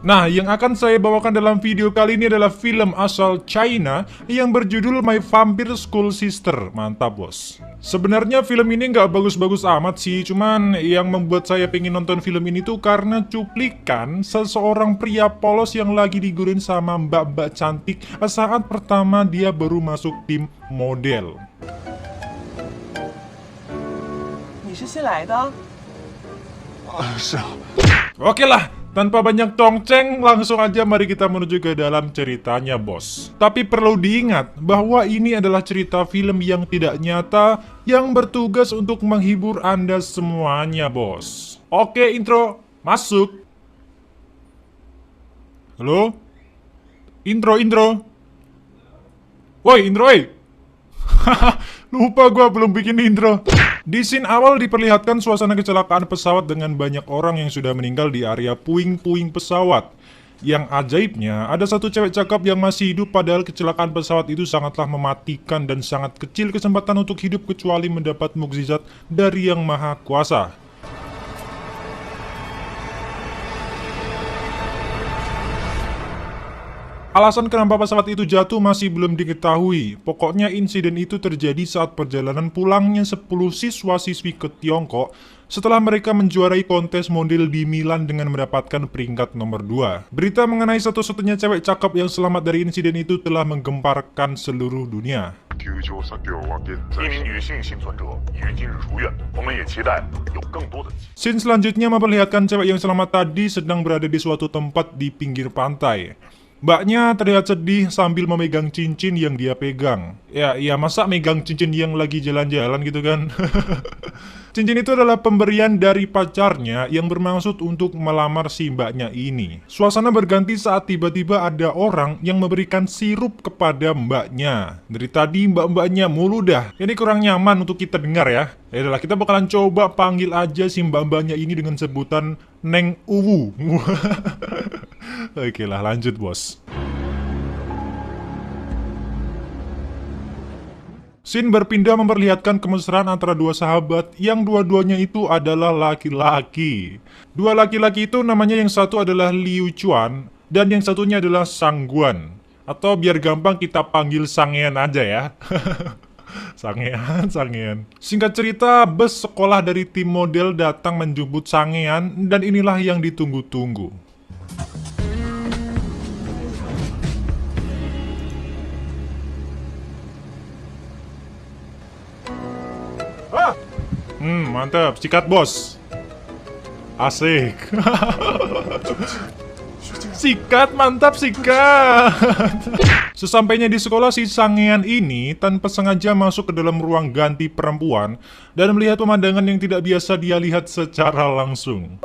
Nah, yang akan saya bawakan dalam video kali ini adalah film asal China yang berjudul My Vampire School Sister. Mantap, bos. Sebenarnya film ini nggak bagus-bagus amat sih, cuman yang membuat saya pengen nonton film ini tuh karena cuplikan seseorang pria polos yang lagi digodain sama mbak-mbak cantik saat pertama dia baru masuk tim model. 你是新来的？ 是啊， Oke lah, tanpa banyak tongceng, langsung aja mari kita menuju ke dalam ceritanya, bos. Tapi perlu diingat bahwa ini adalah cerita film yang tidak nyata yang bertugas untuk menghibur Anda semuanya, bos. Oke, intro masuk. Halo? Intro. Woi, intro, woi. Lupa gua belum bikin intro. Di scene awal diperlihatkan suasana kecelakaan pesawat dengan banyak orang yang sudah meninggal di area puing-puing pesawat. Yang ajaibnya, ada satu cewek cakep yang masih hidup padahal kecelakaan pesawat itu sangatlah mematikan dan sangat kecil kesempatan untuk hidup kecuali mendapat mukjizat dari Yang Maha Kuasa. Alasan kenapa pesawat itu jatuh masih belum diketahui. Pokoknya insiden itu terjadi saat perjalanan pulangnya 10 siswa-siswi ke Tiongkok setelah mereka menjuarai kontes model di Milan dengan mendapatkan peringkat nomor 2. Berita mengenai satu-satunya cewek cakep yang selamat dari insiden itu telah menggemparkan seluruh dunia. 体育球3给我给一名女性幸存者已于今日出院，我们也期待有更多的。 Scene selanjutnya memperlihatkan cewek yang selamat tadi sedang berada di suatu tempat di pinggir pantai. Mbaknya terlihat sedih sambil memegang cincin yang dia pegang. Ya masa megang cincin yang lagi jalan-jalan gitu kan? Cincin itu adalah pemberian dari pacarnya yang bermaksud untuk melamar si mbaknya ini. Suasana berganti saat tiba-tiba ada orang yang memberikan sirup kepada mbaknya. Dari tadi mbak-mbaknya mulu dah. Ini kurang nyaman untuk kita dengar ya. Yaudahlah, kita bakalan coba panggil aja si mbak-mbaknya ini dengan sebutan Neng Uwu. Oke lah, lanjut bos. Scene berpindah memperlihatkan kemesraan antara dua sahabat yang dua-duanya itu adalah laki-laki. Dua laki-laki itu namanya yang satu adalah Liu Chuan dan yang satunya adalah Sangguan. Atau biar gampang kita panggil Sangean aja ya. Sangean. Singkat cerita, bus sekolah dari tim model datang menjemput Sangean dan inilah yang ditunggu-tunggu. Mantap, sikat bos. Asik. Sikat, mantap sikat. Sesampainya di sekolah, si Sangean ini tanpa sengaja masuk ke dalam ruang ganti perempuan dan melihat pemandangan yang tidak biasa dia lihat secara langsung.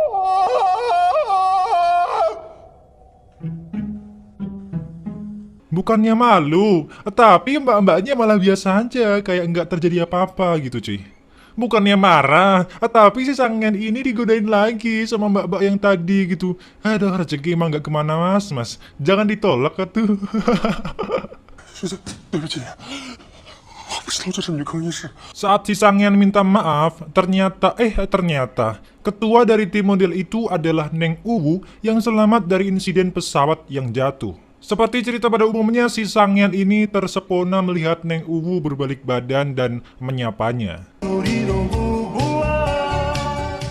Bukannya malu, tapi mbak-mbaknya malah biasa aja, kayak nggak terjadi apa-apa gitu cuy. Bukannya marah, tapi si Sangean ini digodain lagi sama mbak-mbak yang tadi gitu. Aduh, rezeki emang gak kemana mas. Jangan ditolak atuh. 学姐，对不起，我不知道这是女更衣室。 Saat si Sangean minta maaf, ternyata ketua dari tim model itu adalah Neng Uwu yang selamat dari insiden pesawat yang jatuh. Seperti cerita pada umumnya, si Sangean ini tersepona melihat Neng Uwu berbalik badan dan menyapanya.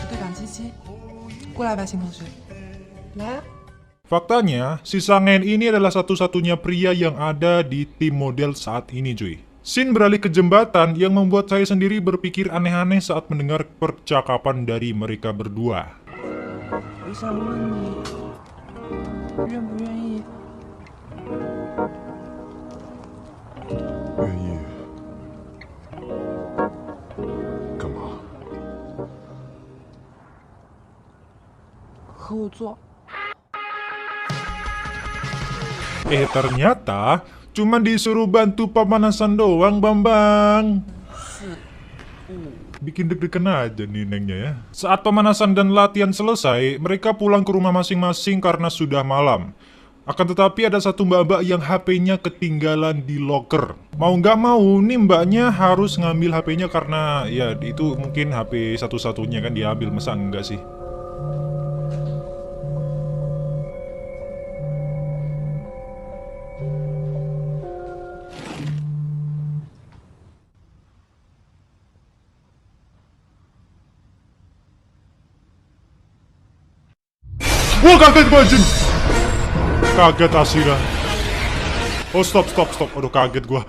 对讲机器，过来吧，新同学。来啊。 Faktanya, si Sangean ini adalah satu-satunya pria yang ada di tim model saat ini cuy. Scene beralih ke jembatan yang membuat saya sendiri berpikir aneh-aneh saat mendengar percakapan dari mereka berdua. 我想问你，愿不愿意？愿意。干嘛？和我做？ Ternyata cuma disuruh bantu pemanasan doang, Bambang. Bikin deg-degan aja nih nengnya ya. Saat pemanasan dan latihan selesai, mereka pulang ke rumah masing-masing karena sudah malam. Akan tetapi ada satu mbak-mbak yang HP-nya ketinggalan di locker. Mau nggak mau nih mbaknya harus ngambil HP-nya karena ya itu mungkin HP satu-satunya kan diambil, masa enggak sih? kaget gua anjing. Kaget asli dah. Oh stop. Aduh kaget gua.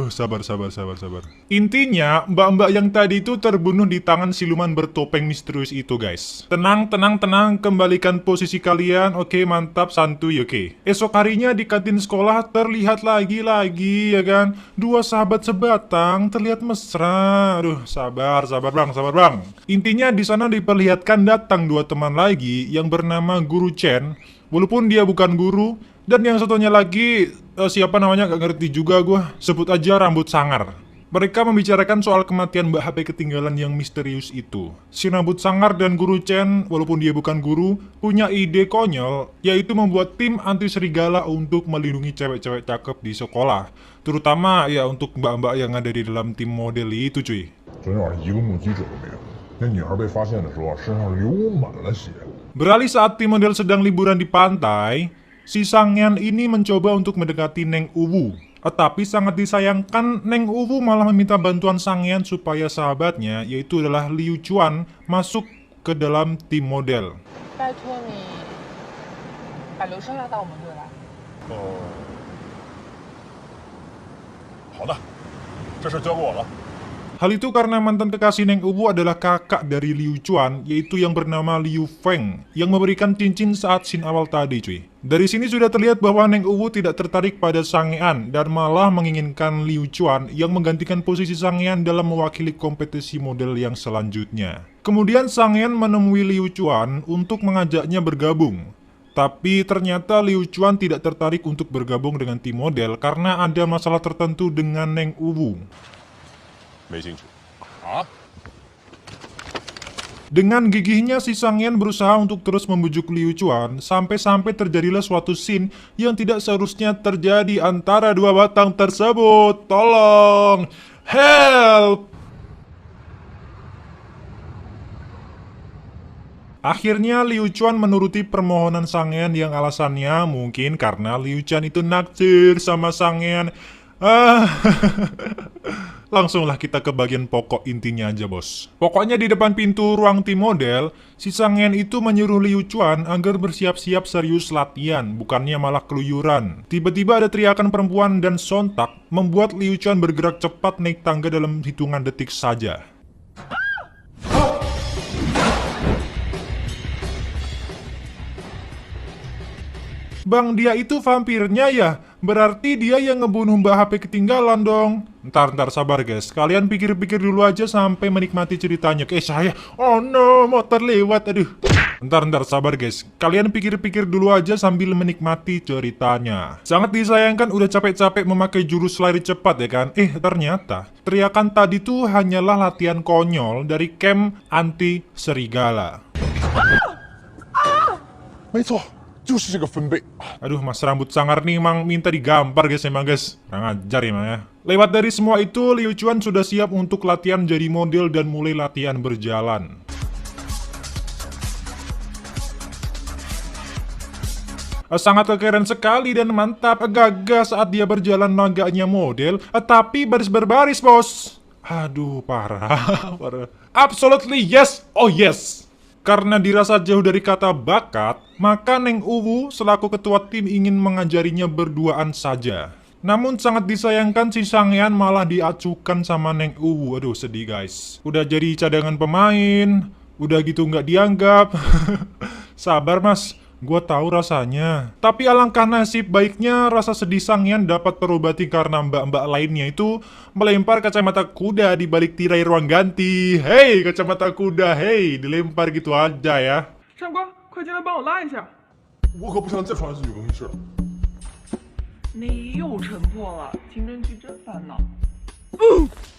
Sabar. Intinya, mbak-mbak yang tadi itu terbunuh di tangan siluman bertopeng misterius itu, guys. Tenang. Kembalikan posisi kalian. Oke, mantap, santuy, oke. Esok harinya di kantin sekolah terlihat lagi, ya kan? Dua sahabat sebatang terlihat mesra. Aduh, sabar bang. Intinya di sana diperlihatkan datang dua teman lagi yang bernama Guru Chen. Walaupun dia bukan guru. Dan yang satunya lagi, siapa namanya gak ngerti juga gue. Sebut aja Rambut Sangar. Mereka membicarakan soal kematian Mbak HP ketinggalan yang misterius itu. Si Rambut Sangar dan Guru Chen, walaupun dia bukan guru, punya ide konyol, yaitu membuat tim anti serigala untuk melindungi cewek-cewek cakep di sekolah. Terutama ya untuk mbak-mbak yang ada di dalam tim model itu cuy. 昨天晚上一个目击者都没有。那女孩被发现的时候，身上流满了血。 Beralih saat tim model sedang liburan di pantai, si Sangyan ini mencoba untuk mendekati Neng Uwu. Tapi sangat disayangkan, Neng Uwu malah meminta bantuan Sangyan supaya sahabatnya, yaitu adalah Liu Chuan, masuk ke dalam tim model. 拜托你把刘生拉到我们队来。好的，这事交给我了。 Hal itu karena mantan kekasih Neng Uwu adalah kakak dari Liu Chuan, yaitu yang bernama Liu Feng, yang memberikan cincin saat scene awal tadi cuy. Dari sini sudah terlihat bahwa Neng Uwu tidak tertarik pada Sangyan dan malah menginginkan Liu Chuan yang menggantikan posisi Sangyan dalam mewakili kompetisi model yang selanjutnya. Kemudian Sangyan menemui Liu Chuan untuk mengajaknya bergabung. Tapi ternyata Liu Chuan tidak tertarik untuk bergabung dengan tim model karena ada masalah tertentu dengan Neng Uwu. 没兴趣。 Dengan gigihnya si Sangyan berusaha untuk terus membujuk Liu Chuan sampai-sampai terjadilah suatu scene yang tidak seharusnya terjadi antara dua batang tersebut. Tolong! Help! Akhirnya Liu Chuan menuruti permohonan Sangyan yang alasannya mungkin karena Liu Chuan itu naksir sama Sangyan. Langsunglah kita ke bagian pokok intinya aja bos. Pokoknya di depan pintu ruang tim model, si Sangyan itu menyuruh Liu Chuan agar bersiap-siap serius latihan, bukannya malah keluyuran. Tiba-tiba ada teriakan perempuan dan sontak membuat Liu Chuan bergerak cepat naik tangga dalam hitungan detik saja. Bang, dia itu vampirnya ya? Berarti dia yang ngebunuh Mbak HP ketinggalan dong. Ntar, sabar guys. Kalian pikir-pikir dulu aja sampai menikmati ceritanya. Saya, oh no, motor lewat, aduh. Ntar, sabar guys. Kalian pikir-pikir dulu aja sambil menikmati ceritanya. Sangat disayangkan udah capek-capek memakai jurus lari cepat ya kan? Ternyata teriakan tadi tuh hanyalah latihan konyol dari camp anti serigala. 没错，就是这个分贝。 Aduh, Mas Rambut Sangar nih emang minta digampar guys emang guys. Kurang ajar emang ya. Lewat dari semua itu, Liu Chuan sudah siap untuk latihan jadi model dan mulai latihan berjalan. Sangat keren sekali dan mantap, gagah saat dia berjalan naganya model, tapi baris berbaris bos. Aduh, parah. Absolutely yes, oh yes. Karena dirasa jauh dari kata bakat, maka Neng Uwu selaku ketua tim ingin mengajarinya berduaan saja. Namun sangat disayangkan si Sangyan malah diacukan sama Neng Uwu. Aduh, sedih guys. Udah jadi cadangan pemain, udah gitu nggak dianggap. Sabar mas, gua tahu rasanya. Tapi alangkah nasib baiknya rasa sedih Sangyan dapat terobati karena mbak-mbak lainnya itu melempar kacamata kuda di balik tirai ruang ganti. Hei, kacamata kuda, hei, dilempar gitu aja ya. 上官，快进来帮我拉一下。我可不想再穿越去更衣室了。你又沉破了，清真区真烦恼。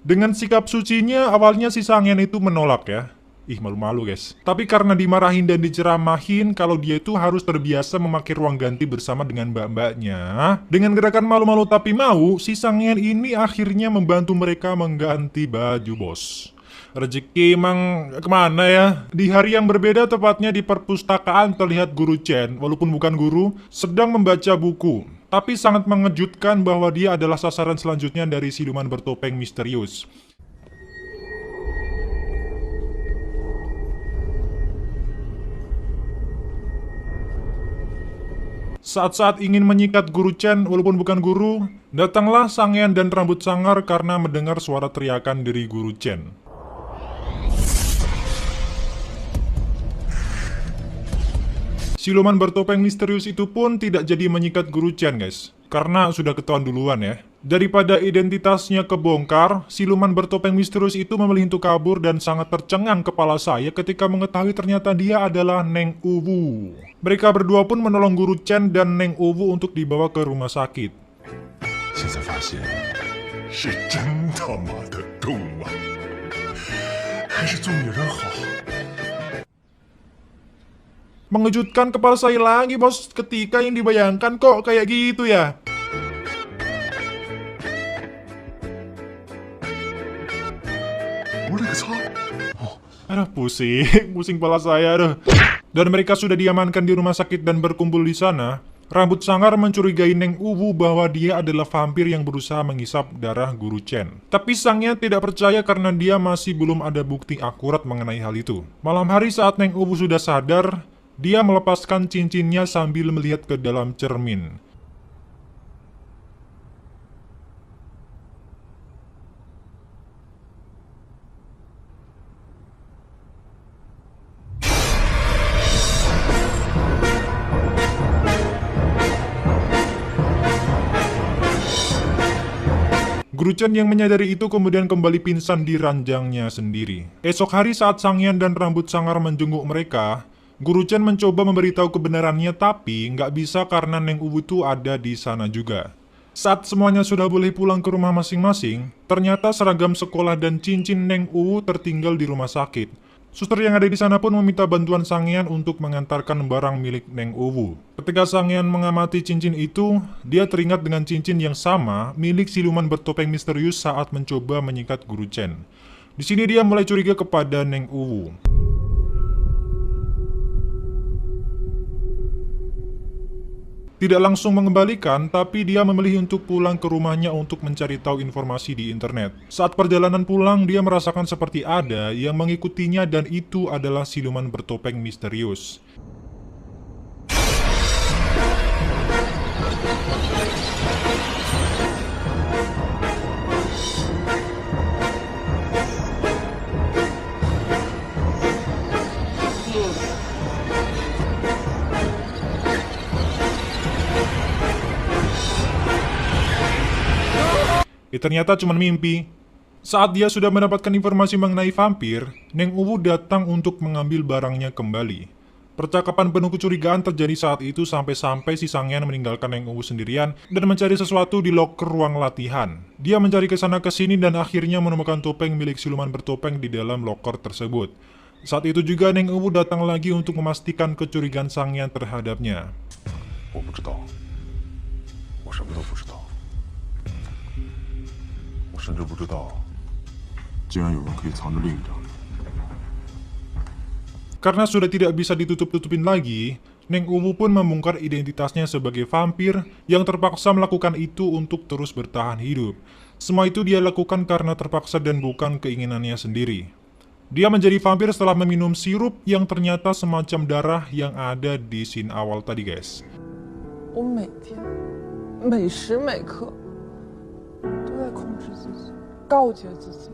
Dengan sikap sucinya, awalnya si Sangyan itu menolak ya. Malu-malu guys. Tapi karena dimarahin dan diceramahin kalau dia itu harus terbiasa memakai ruang ganti bersama dengan mbak-mbaknya, dengan gerakan malu-malu tapi mau, si Sangyan ini akhirnya membantu mereka mengganti baju bos. Rezeki emang kemana ya? Di hari yang berbeda, tepatnya di perpustakaan, terlihat Guru Chen, walaupun bukan guru, sedang membaca buku. Tapi sangat mengejutkan bahwa dia adalah sasaran selanjutnya dari siluman bertopeng misterius. Saat-saat ingin menyikat Guru Chen walaupun bukan guru, datanglah Sang Yan dan Rambut Sangar karena mendengar suara teriakan dari Guru Chen. Siluman bertopeng misterius itu pun tidak jadi menyikat Guru Chen guys, karena sudah ketahuan duluan ya. Daripada identitasnya kebongkar, siluman bertopeng misterius itu memilih untuk kabur dan sangat tercengang kepala saya ketika mengetahui ternyata dia adalah Neng Uwu. Mereka berdua pun menolong Guru Chen dan Neng Uwu untuk dibawa ke rumah sakit. 现在发现是真他妈的动啊！还是做女人好。 Mengejutkan kepala saya lagi bos, ketika yang dibayangkan kok kayak gitu ya. Aduh pusing kepala saya aduh. Dan mereka sudah diamankan di rumah sakit dan berkumpul di sana. Rambut Sangar mencurigai Neng Uwu bahwa dia adalah vampir yang berusaha menghisap darah Guru Chen. Tapi Sangnya tidak percaya karena dia masih belum ada bukti akurat mengenai hal itu. Malam hari saat Neng Uwu sudah sadar, dia melepaskan cincinnya sambil melihat ke dalam cermin. Guru Chen yang menyadari itu kemudian kembali pingsan di ranjangnya sendiri. Esok hari saat Sang Yan dan Rambut Sangar menjenguk mereka, Guru Chen mencoba memberitahu kebenarannya tapi nggak bisa karena Neng Uwu itu ada di sana juga. Saat semuanya sudah boleh pulang ke rumah masing-masing, ternyata seragam sekolah dan cincin Neng Uwu tertinggal di rumah sakit. Suster yang ada di sana pun meminta bantuan Sang Yan untuk mengantarkan barang milik Neng Uwu. Ketika Sang Yan mengamati cincin itu, dia teringat dengan cincin yang sama milik siluman bertopeng misterius saat mencoba menyikat Guru Chen. Di sini dia mulai curiga kepada Neng Uwu. Tidak langsung mengembalikan, tapi dia memilih untuk pulang ke rumahnya untuk mencari tahu informasi di internet. Saat perjalanan pulang, dia merasakan seperti ada yang mengikutinya dan itu adalah siluman bertopeng misterius. Ternyata cuma mimpi. Saat dia sudah mendapatkan informasi mengenai vampir, Neng Uwu datang untuk mengambil barangnya kembali. Percakapan penuh kecurigaan terjadi saat itu sampai-sampai si Sang Yan meninggalkan Neng Uwu sendirian dan mencari sesuatu di loker ruang latihan. Dia mencari kesana kesini dan akhirnya menemukan topeng milik siluman bertopeng di dalam loker tersebut. Saat itu juga Neng Uwu datang lagi untuk memastikan kecurigaan Sang Yan terhadapnya. 我不知道，我什么都不知道。 我甚至不知道，竟然有人可以藏着另一张脸。 Karena sudah tidak bisa ditutup-tutupin lagi, Neng Uwu pun membongkar identitasnya sebagai vampir yang terpaksa melakukan itu untuk terus bertahan hidup. Semua itu dia lakukan karena terpaksa dan bukan keinginannya sendiri. Dia menjadi vampir setelah meminum sirup yang ternyata semacam darah yang ada di scene awal tadi guys. 我每天每时每刻都在控制自己，告诫自己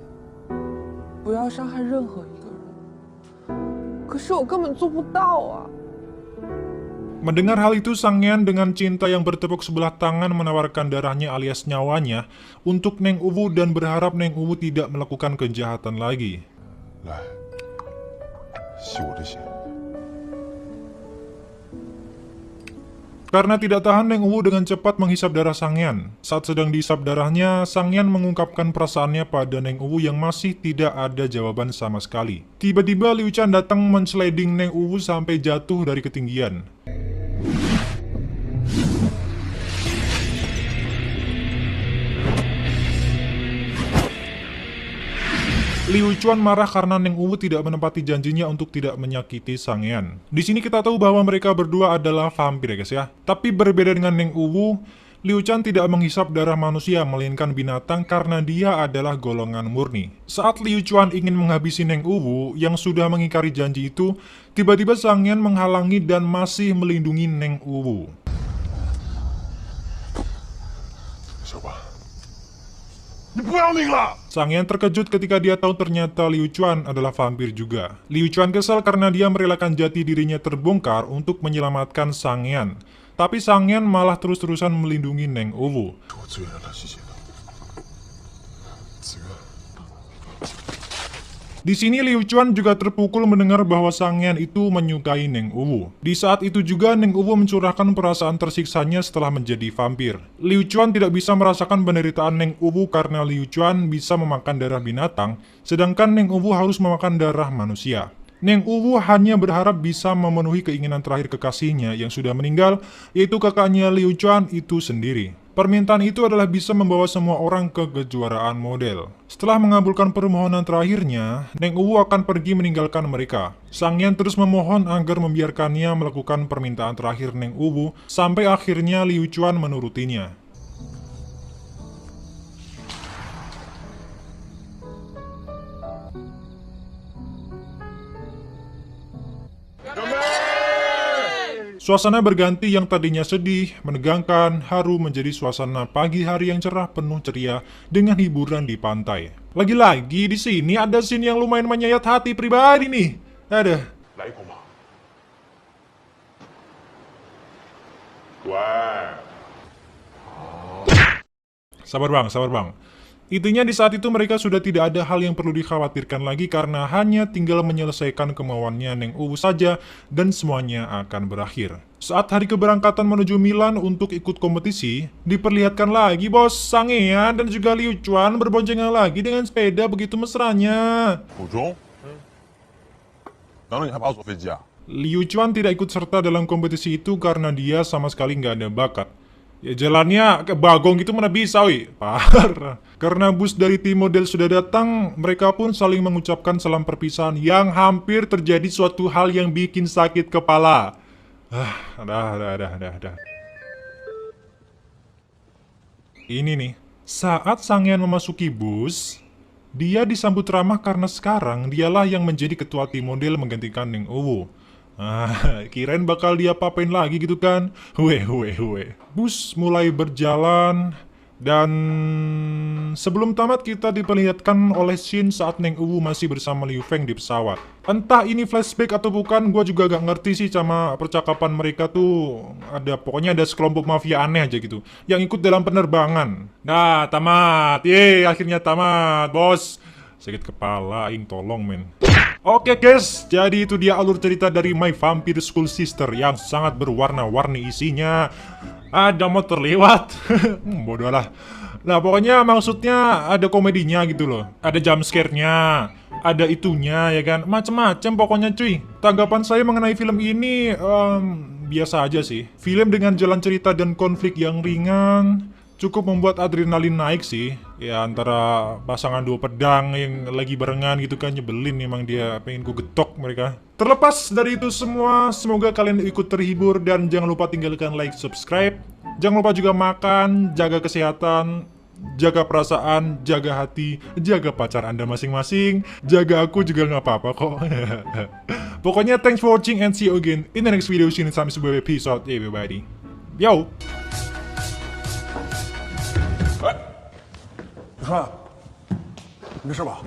不要伤害任何一个人。可是我根本做不到啊！ Mendengar hal itu, Sang Yan dengan cinta yang bertepuk sebelah tangan menawarkan darahnya alias nyawanya untuk Neng Uwu dan berharap Neng Uwu tidak melakukan kejahatan lagi. 来，吸我的血。 Karena tidak tahan, Neng Uwu dengan cepat menghisap darah Sang Yan. Saat sedang dihisap darahnya, Sang Yan mengungkapkan perasaannya pada Neng Uwu yang masih tidak ada jawaban sama sekali. Tiba-tiba Liu Chan datang mensliding Neng Uwu sampai jatuh dari ketinggian. Liu Chuan marah karena Neng Uwu tidak menepati janjinya untuk tidak menyakiti Sang Yan. Di sini kita tahu bahwa mereka berdua adalah vampir ya guys ya. Tapi berbeda dengan Neng Uwu, Liu Chan tidak menghisap darah manusia melainkan binatang karena dia adalah golongan murni. Saat Liu Chuan ingin menghabisi Neng Uwu yang sudah mengingkari janji itu, tiba-tiba Sang Yan menghalangi dan masih melindungi Neng Uwu. 小宝，你不要命了？ Sangyan terkejut ketika dia tahu ternyata Liu Chuan adalah vampir juga. Liu Chuan kesal karena dia merelakan jati dirinya terbongkar untuk menyelamatkan Sangyan. Tapi Sangyan malah terus-terusan melindungi Neng Uwu. 我最爱他谢谢他。子月， Di sini Liu Chuan juga terpukul mendengar bahwa Sangyan itu menyukai Neng Uwu. Di saat itu juga Neng Uwu mencurahkan perasaan tersiksanya setelah menjadi vampir. Liu Chuan tidak bisa merasakan penderitaan Neng Uwu karena Liu Chuan bisa memakan darah binatang, sedangkan Neng Uwu harus memakan darah manusia. Neng Uwu hanya berharap bisa memenuhi keinginan terakhir kekasihnya yang sudah meninggal, yaitu kakaknya Liu Chuan itu sendiri. Permintaan itu adalah bisa membawa semua orang ke kejuaraan model. Setelah mengabulkan permohonan terakhirnya, Neng Uwu akan pergi meninggalkan mereka. Sangyan terus memohon agar membiarkannya melakukan permintaan terakhir Neng Uwu, sampai akhirnya Liu Chuan menurutinya. Suasana berganti yang tadinya sedih, menegangkan, haru menjadi suasana pagi hari yang cerah penuh ceria dengan hiburan di pantai. Lagi-lagi di sini ada scene yang lumayan menyayat hati pribadi nih. Ada. 来一口嘛。乖。 Sabar bang, sabar bang. Intinya di saat itu mereka sudah tidak ada hal yang perlu dikhawatirkan lagi karena hanya tinggal menyelesaikan kemauannya Neng Uwu saja dan semuanya akan berakhir. Saat hari keberangkatan menuju Milan untuk ikut kompetisi, diperlihatkan lagi bos Sangyan dan juga Liu Chuan berboncengan lagi dengan sepeda begitu mesranya. 普中，难道你还把我坐飞机啊？ Liu Chuan tidak ikut serta dalam kompetisi itu karena dia sama sekali nggak ada bakat. Ya jalannya ke bagong gitu mana bisa wih. Parah. Karena bus dari tim model sudah datang, mereka pun saling mengucapkan salam perpisahan yang hampir terjadi suatu hal yang bikin sakit kepala. Dah. Ini nih, saat Sangyan memasuki bus, dia disambut ramah karena sekarang dialah yang menjadi ketua tim model menggantikan Neng Uwu. Kirain bakal dia papain lagi gitu kan. Bus mulai berjalan dan sebelum tamat kita diperlihatkan oleh scene saat Neng Uwu masih bersama Liu Feng di pesawat. Entah ini flashback atau bukan, gue juga gak ngerti sih sama percakapan mereka tuh. Pokoknya ada sekelompok mafia aneh aja gitu yang ikut dalam penerbangan. Nah, tamat. Yeay, akhirnya tamat, bos. Sakit kepala, aing tolong men. Oke guys, jadi itu dia alur cerita dari My Vampire School Sister yang sangat berwarna-warni isinya. Ada motor lewat. Bodoh lah. Nah pokoknya maksudnya ada komedinya gitu loh. Ada jump scare-nya, ada itunya ya kan. Macem-macem pokoknya cuy. Tanggapan saya mengenai film ini biasa aja sih. Film dengan jalan cerita dan konflik yang ringan cukup membuat adrenalin naik sih. Ya antara pasangan dua pedang yang lagi barengan gitu kan, nyebelin emang dia, pengen gue getok mereka. Terlepas dari itu semua, semoga kalian ikut terhibur dan jangan lupa tinggalkan like, subscribe. Jangan lupa juga makan, jaga kesehatan, jaga perasaan, jaga hati, jaga pacar anda masing-masing, jaga aku juga nggak apa-apa kok. Pokoknya thanks for watching and see you again in the next video. See you in some episode, everybody. Yo! 你看，没事吧？